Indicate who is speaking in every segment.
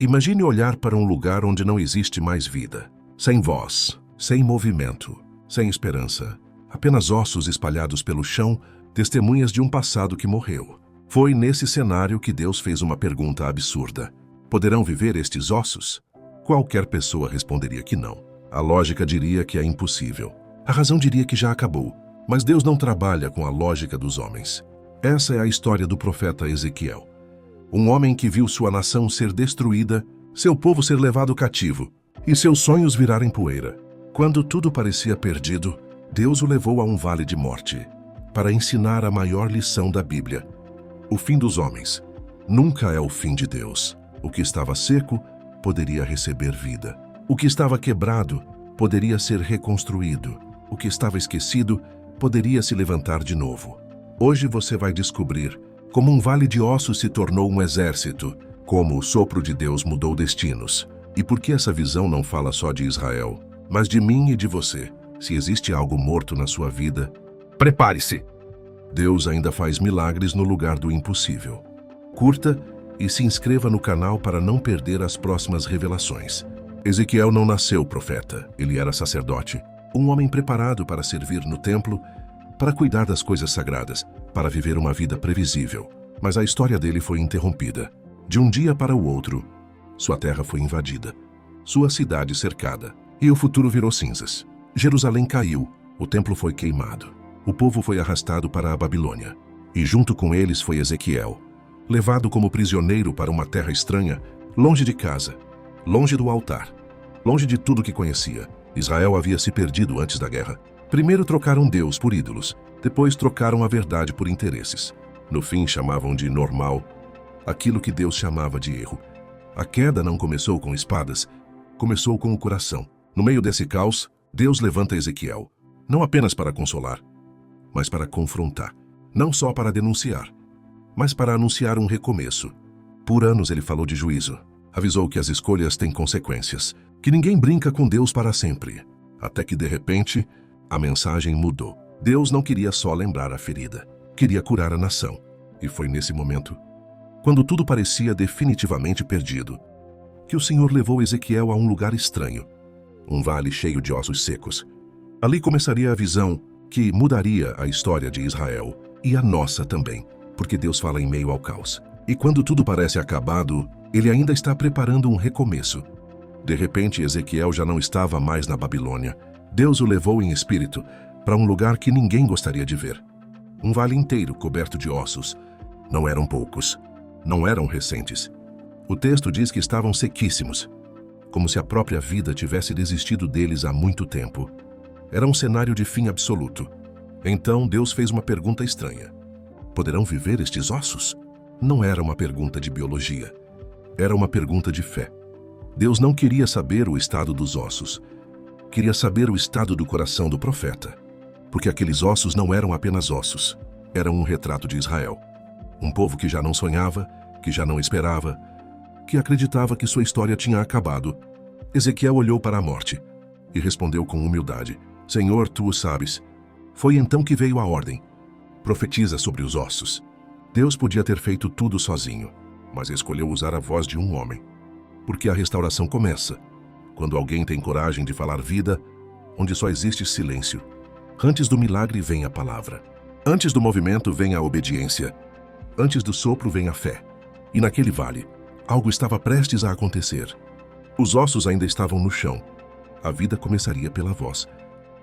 Speaker 1: Imagine olhar para um lugar onde não existe mais vida. Sem voz, sem movimento, sem esperança. Apenas ossos espalhados pelo chão, testemunhas de um passado que morreu. Foi nesse cenário que Deus fez uma pergunta absurda. Poderão viver estes ossos? Qualquer pessoa responderia que não. A lógica diria que é impossível. A razão diria que já acabou. Mas Deus não trabalha com a lógica dos homens. Essa é a história do profeta Ezequiel. Um homem que viu sua nação ser destruída, seu povo ser levado cativo e seus sonhos virarem poeira. Quando tudo parecia perdido, Deus o levou a um vale de morte para ensinar a maior lição da Bíblia. O fim dos homens nunca é o fim de Deus. O que estava seco poderia receber vida. O que estava quebrado poderia ser reconstruído. O que estava esquecido poderia se levantar de novo. Hoje você vai descobrir como um vale de ossos se tornou um exército, como o sopro de Deus mudou destinos, e por que essa visão não fala só de Israel, mas de mim e de você. Se existe algo morto na sua vida, prepare-se! Deus ainda faz milagres no lugar do impossível. Curta e se inscreva no canal para não perder as próximas revelações. Ezequiel não nasceu profeta, ele era sacerdote, um homem preparado para servir no templo, para cuidar das coisas sagradas, para viver uma vida previsível. Mas a história dele foi interrompida. De um dia para o outro, sua terra foi invadida, sua cidade cercada, e o futuro virou cinzas. Jerusalém caiu, o templo foi queimado, o povo foi arrastado para a Babilônia, e junto com eles foi Ezequiel, levado como prisioneiro para uma terra estranha, longe de casa, longe do altar, longe de tudo que conhecia. Israel havia se perdido antes da guerra. Primeiro trocaram Deus por ídolos, depois trocaram a verdade por interesses. No fim chamavam de normal aquilo que Deus chamava de erro. A queda não começou com espadas, começou com o coração. No meio desse caos, Deus levanta Ezequiel, não apenas para consolar, mas para confrontar. Não só para denunciar, mas para anunciar um recomeço. Por anos ele falou de juízo, avisou que as escolhas têm consequências, que ninguém brinca com Deus para sempre. Até que, de repente, a mensagem mudou. Deus não queria só lembrar a ferida, queria curar a nação. E foi nesse momento, quando tudo parecia definitivamente perdido, que o Senhor levou Ezequiel a um lugar estranho, um vale cheio de ossos secos. Ali começaria a visão que mudaria a história de Israel e a nossa também, porque Deus fala em meio ao caos. E quando tudo parece acabado, Ele ainda está preparando um recomeço. De repente, Ezequiel já não estava mais na Babilônia. Deus o levou em espírito para um lugar que ninguém gostaria de ver. Um vale inteiro coberto de ossos. Não eram poucos, não eram recentes. O texto diz que estavam sequíssimos, como se a própria vida tivesse desistido deles há muito tempo. Era um cenário de fim absoluto. Então Deus fez uma pergunta estranha. Poderão viver estes ossos? Não era uma pergunta de biologia. Era uma pergunta de fé. Deus não queria saber o estado dos ossos. Queria saber o estado do coração do profeta. Porque aqueles ossos não eram apenas ossos. Eram um retrato de Israel. Um povo que já não sonhava, que já não esperava, que acreditava que sua história tinha acabado. Ezequiel olhou para a morte e respondeu com humildade: Senhor, tu o sabes. Foi então que veio a ordem. Profetiza sobre os ossos. Deus podia ter feito tudo sozinho, mas escolheu usar a voz de um homem. Porque a restauração começa quando alguém tem coragem de falar vida onde só existe silêncio. Antes do milagre vem a palavra. Antes do movimento vem a obediência. Antes do sopro vem a fé. E naquele vale, algo estava prestes a acontecer. Os ossos ainda estavam no chão. A vida começaria pela voz.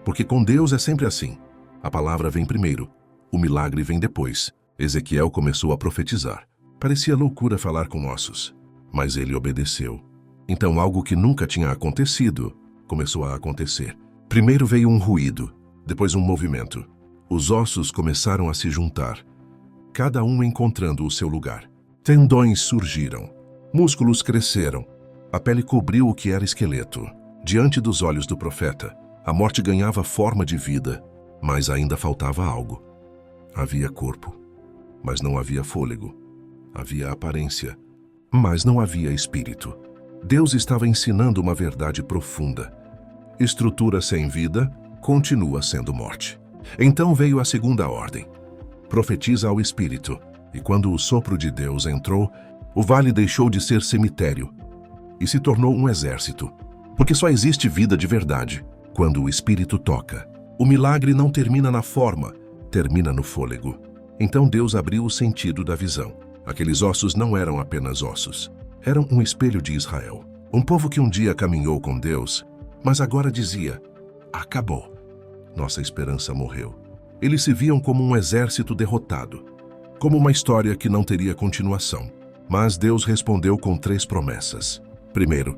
Speaker 1: Porque com Deus é sempre assim. A palavra vem primeiro, o milagre vem depois. Ezequiel começou a profetizar. Parecia loucura falar com ossos, mas ele obedeceu. Então algo que nunca tinha acontecido começou a acontecer. Primeiro veio um ruído, depois um movimento. Os ossos começaram a se juntar, cada um encontrando o seu lugar. Tendões surgiram, músculos cresceram, a pele cobriu o que era esqueleto. Diante dos olhos do profeta, a morte ganhava forma de vida, mas ainda faltava algo. Havia corpo, mas não havia fôlego. Havia aparência, mas não havia espírito. Deus estava ensinando uma verdade profunda. Estrutura sem vida continua sendo morte. Então veio a segunda ordem. Profetiza ao espírito. E quando o sopro de Deus entrou, o vale deixou de ser cemitério. e se tornou um exército. Porque só existe vida de verdade quando o Espírito toca. O milagre não termina na forma, termina no fôlego. Então Deus abriu o sentido da visão. Aqueles ossos não eram apenas ossos. Eram um espelho de Israel. Um povo que um dia caminhou com Deus, mas agora dizia: acabou. Nossa esperança morreu. Eles se viam como um exército derrotado, como uma história que não teria continuação. Mas Deus respondeu com 3 promessas. Primeiro,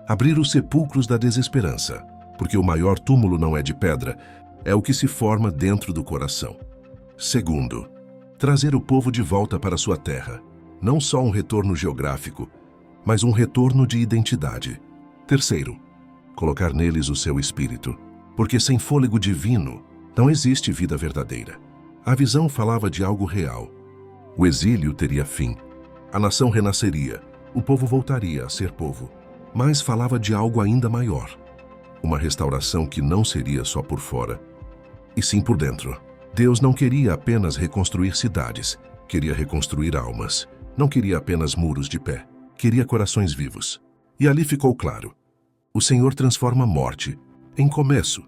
Speaker 1: abrir os sepulcros da desesperança, porque o maior túmulo não é de pedra, é o que se forma dentro do coração. Segundo, trazer o povo de volta para sua terra, não só um retorno geográfico, mas um retorno de identidade. Terceiro, colocar neles o seu espírito, porque sem fôlego divino não existe vida verdadeira. A visão falava de algo real. O exílio teria fim, a nação renasceria, o povo voltaria a ser povo, mas falava de algo ainda maior. Uma restauração que não seria só por fora, e sim por dentro. Deus não queria apenas reconstruir cidades, queria reconstruir almas. Não queria apenas muros de pé, queria corações vivos. E ali ficou claro: o Senhor transforma a morte em começo.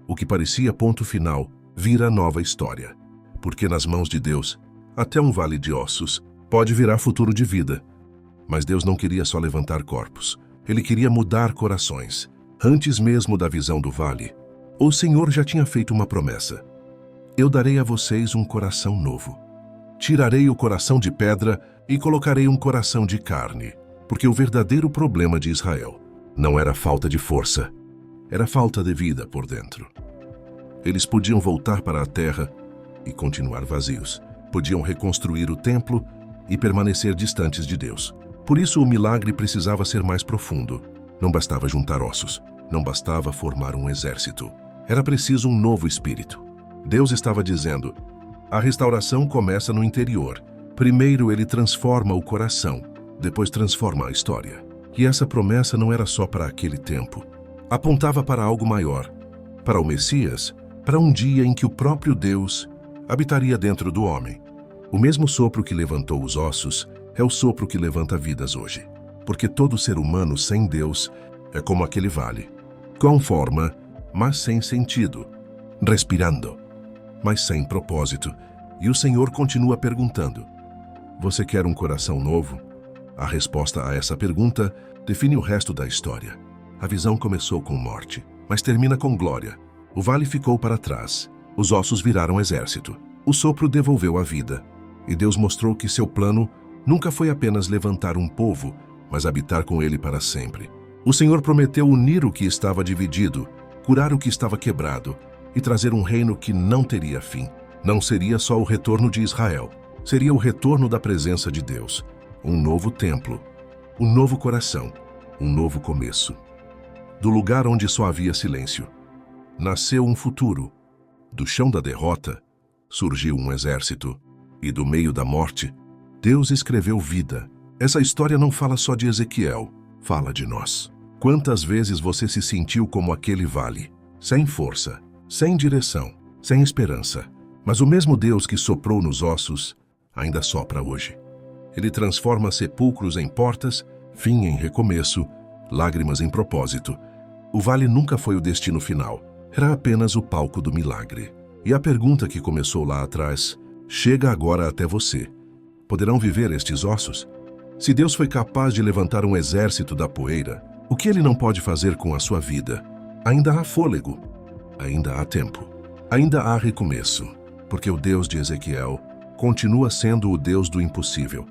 Speaker 1: O que parecia ponto final vira nova história. Porque nas mãos de Deus, até um vale de ossos pode virar futuro de vida. Mas Deus não queria só levantar corpos. Ele queria mudar corações. Antes mesmo da visão do vale, o Senhor já tinha feito uma promessa: eu darei a vocês um coração novo. Tirarei o coração de pedra e colocarei um coração de carne. Porque o verdadeiro problema de Israel não era falta de força, era falta de vida por dentro. Eles podiam voltar para a terra e continuar vazios. Podiam reconstruir o templo e permanecer distantes de Deus. Por isso o milagre precisava ser mais profundo. Não bastava juntar ossos, não bastava formar um exército. Era preciso um novo espírito. Deus estava dizendo: a restauração começa no interior. Primeiro ele transforma o coração, depois transforma a história. E essa promessa não era só para aquele tempo. Apontava para algo maior, para o Messias, para um dia em que o próprio Deus habitaria dentro do homem. O mesmo sopro que levantou os ossos é o sopro que levanta vidas hoje. Porque todo ser humano sem Deus é como aquele vale, com forma, mas sem sentido, respirando, mas sem propósito. E o Senhor continua perguntando: você quer um coração novo? A resposta a essa pergunta define o resto da história. A visão começou com morte, mas termina com glória. O vale ficou para trás, os ossos viraram exército. O sopro devolveu a vida. E Deus mostrou que seu plano nunca foi apenas levantar um povo, mas habitar com ele para sempre. O Senhor prometeu unir o que estava dividido, curar o que estava quebrado e trazer um reino que não teria fim. Não seria só o retorno de Israel, seria o retorno da presença de Deus. Um novo templo, um novo coração, um novo começo. Do lugar onde só havia silêncio, nasceu um futuro. Do chão da derrota, surgiu um exército. E do meio da morte, Deus escreveu vida. Essa história não fala só de Ezequiel, fala de nós. Quantas vezes você se sentiu como aquele vale, sem força, sem direção, sem esperança? Mas o mesmo Deus que soprou nos ossos, ainda sopra hoje. Ele transforma sepulcros em portas, fim em recomeço, lágrimas em propósito. O vale nunca foi o destino final, era apenas o palco do milagre. E a pergunta que começou lá atrás chega agora até você: poderão viver estes ossos? Se Deus foi capaz de levantar um exército da poeira, o que Ele não pode fazer com a sua vida? Ainda há fôlego, ainda há tempo, ainda há recomeço, porque o Deus de Ezequiel continua sendo o Deus do impossível.